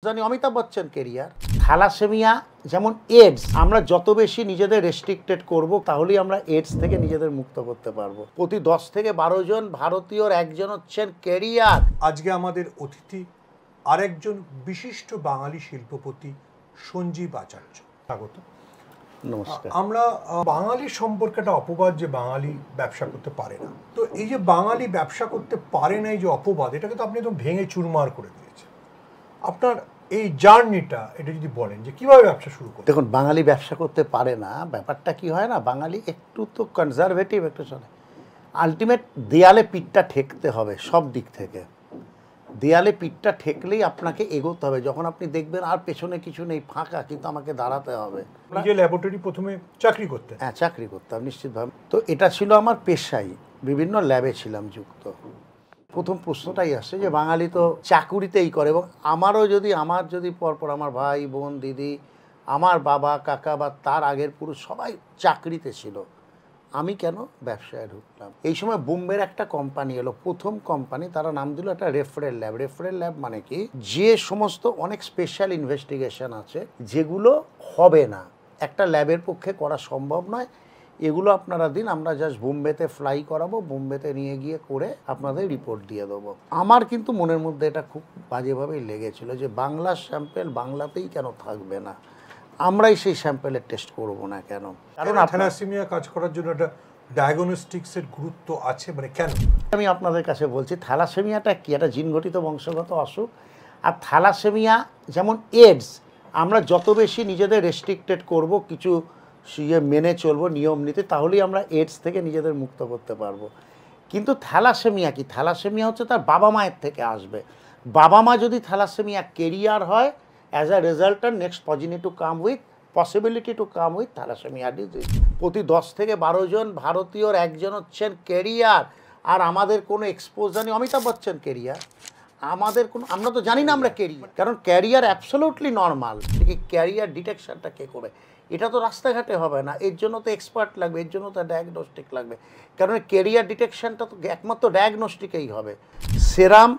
জানি Amitabh Bachchan career thalassaemia যেমন ads আমরা যত বেশি নিজেদের রেস্ট্রিক্টেড করব তাহলেই আমরা এডস থেকে নিজেদের মুক্ত করতে পারবো। প্রতি 10 থেকে 12 জন ভারতীয়র একজন হচ্ছেন কেরিয়ার। আজকে আমাদের অতিথি আরেকজন বিশিষ্ট বাঙালি শিল্পপতি সঞ্জীব আচার্য। স্বাগত। নমস্কার। আমরা বাঙালি সম্পর্কে একটা অপবাদ যে বাঙালি ব্যবসা করতে পারে না, তো এই যে বাঙালি ব্যবসা করতে পারে না এই যে অপবাদ, এটাকে তো আপনি একদম ভেঙে চুরমার করে দিয়েছেন। আপনার এই জার্নিটা এটা যদি বলেন যে কিভাবে ব্যবসা শুরু করেন। দেখুন, বাঙালি ব্যবসা করতে পারে না, ব্যাপারটা কি হয় না, বাঙালি একটু তো কনজারভেটিভ একটু শোনে। আলটিমেট দেয়ালে পিঠটা ঠেকতে হবে সব দিক থেকে। দেয়ালে পিঠটা ঠেকলেই আপনাকে এগোতে হবে। যখন আপনি দেখবেন আর পেছনে কিছু নেই, ফাঁকা, কিন্তু আমাকে দাঁড়াতে হবে। নিজে ল্যাবরেটরি প্রথমে চাকরি করতে? হ্যাঁ, চাকরি করতাম নিশ্চিতভাবে। তো এটা ছিল আমার পেশাই, বিভিন্ন ল্যাবে ছিলাম যুক্ত। প্রথম প্রশ্নটাই আসছে যে বাঙালি তো চাকুরিতেই করে, এবং আমার যদি পরপর আমার ভাই বোন দিদি, আমার বাবা কাকা বা তার আগের পুরুষ সবাই চাকরিতে ছিল, আমি কেন ব্যবসায় ঢুকলাম? এই সময় বোম্বের একটা কোম্পানি এলো, প্রথম কোম্পানি, তারা নাম দিল একটা রেফারেল ল্যাব। রেফারেল ল্যাব মানে কি, যে সমস্ত অনেক স্পেশাল ইনভেস্টিগেশন আছে যেগুলো হবে না, একটা ল্যাবের পক্ষে করা সম্ভব নয়, এগুলো আপনারা দিন, আমরা জাস্ট বোম্বেতে ফ্লাই করাবো, বোম্বেতে নিয়ে গিয়ে করে আপনাদের রিপোর্ট দিয়ে দেবো। আমার কিন্তু মনের মধ্যে এটা খুব বাজেভাবেই লেগেছিল যে বাংলার স্যাম্পেল বাংলাতেই কেন থাকবে না, আমরাই সেই স্যাম্পেলের টেস্ট করব না কেন? কারণ থ্যালাসেমিয়া কাজ করার জন্য একটা ডায়াগনস্টিক্সের গুরুত্ব আছে, মানে কেন? আমি আপনাদের কাছে বলছি, থ্যালাসেমিয়াটা কি, একটা জিনঘটিত বংশগত অসুখ। আর থ্যালাসেমিয়া যেমন এডস আমরা যত বেশি নিজেদের রেস্ট্রিক্টেড করব, কিছু মেনে চলবো নিয়ম নীতি, তাহলেই আমরা এডস থেকে নিজেদের মুক্ত করতে পারবো। কিন্তু থ্যালাসেমিয়া কি, থ্যালাসেমিয়া হচ্ছে তার বাবা মায়ের থেকে আসবে। বাবা মা যদি থ্যালাসেমিয়া কেরিয়ার হয়, অ্যাজ আ রেজাল্টার next possibility to come with thalassaemia disease. প্রতি 10 থেকে 12 জন ভারতীয়র একজন হচ্ছেন কেরিয়ার। আর আমাদের কোনো এক্সপোজার নেই। অমিতাভ বচ্চন কেরিয়ার, আমরা তো জানি না আমরা কেরিয়ার, কারণ ক্যারিয়ার অ্যাবসলিউটলি নর্মাল। ঠিক ক্যারিয়ার ডিটেকশনটা কে করে? এটা তো রাস্তাঘাটে হবে না, এর জন্য তো এক্সপার্ট লাগবে, এর জন্য তো ডায়াগনস্টিক লাগবে। কারণ ক্যারিয়ার ডিটেকশনটা তো একমাত্র ডায়াগনস্টিকেই হবে। সেরাম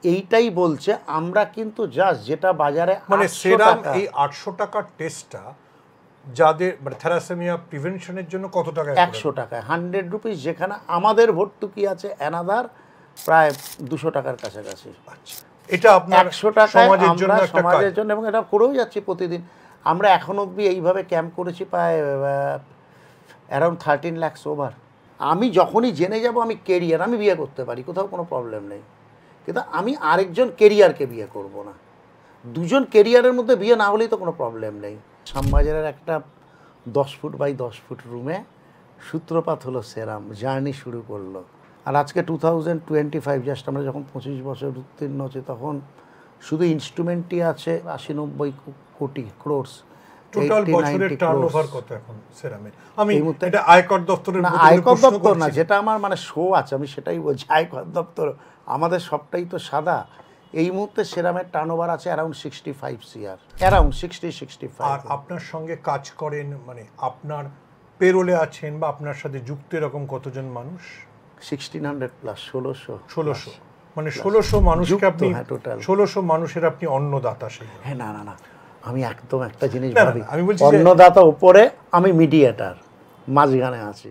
এইটাই বলছে, আমরা কিন্তু জাস্ট যেটা বাজারে মানে সেরাম এই 800 টাকার টেস্টটা যাদের মানে থ্যালাসেমিয়া প্রিভেনশনের জন্য কত টাকা? 100 টাকায় 100 রুপিস, যেখানে আমাদের ভর্তুকি আছে অ্যানাদার প্রায় 200 টাকার কাছাকাছি। আচ্ছা, এটা আপনার 100 টাকায় সমাজের জন্য, এবং এটা করেও যাচ্ছি প্রতিদিন। আমরা এখন অবধি এইভাবে ক্যাম্প করেছি প্রায় অ্যারাউন্ড 13 লাখ ওভার। আমি যখনই জেনে যাব আমি কেরিয়ার, আমি বিয়ে করতে পারি, কোথাও কোনো প্রবলেম নেই, কিন্তু আমি আরেকজন কেরিয়ারকে বিয়ে করব না। দুজন কেরিয়ারের মধ্যে বিয়ে না হলেই তো কোনো প্রবলেম নেই। শ্যামবাজারের একটা 10 ফুট বাই 10 ফুট রুমে সূত্রপাত হলো সেরাম, জার্নি শুরু করলো। আর আজকে 2025, জাস্ট আমরা যখন 25 বছর উত্তীর্ণ হচ্ছে, তখন শুধু ইনস্ট্রুমেন্টই আছে 80-90 কোটি ক্রোর্স। টোটাল বছরের টার্নওভার কত এখন সেরামের? আমি এটা আয়কর দপ্তরের না, আয়কর দপ্তর না, যেটা আমার মানে শো আছে, আমি সেটাই বলছি। আয়কর দপ্তর আমাদের সবটাই তো সাদা। এই মুহূর্তে সেরামের টার্নওভার আছে অ্যারাউন্ড 65 CR, অ্যারাউন্ড 60-65। আর আপনার সঙ্গে কাজ করেন, মানে আপনার পেরোলে আছেন বা আপনার সাথে যুক্ত এরকম কতজন মানুষ? 1600 প্লাস, 1600। মানে 1600 মানুষকে আপনি, 1600 মানুষের আপনি অন্নদাতা। সেই হ্যাঁ, না না না, আমি একদম একটা জিনিস ভাবি, আমি বলছি অন্নদাতা উপরে, আমি মিডিয়েটার, মাঝখানে আছি।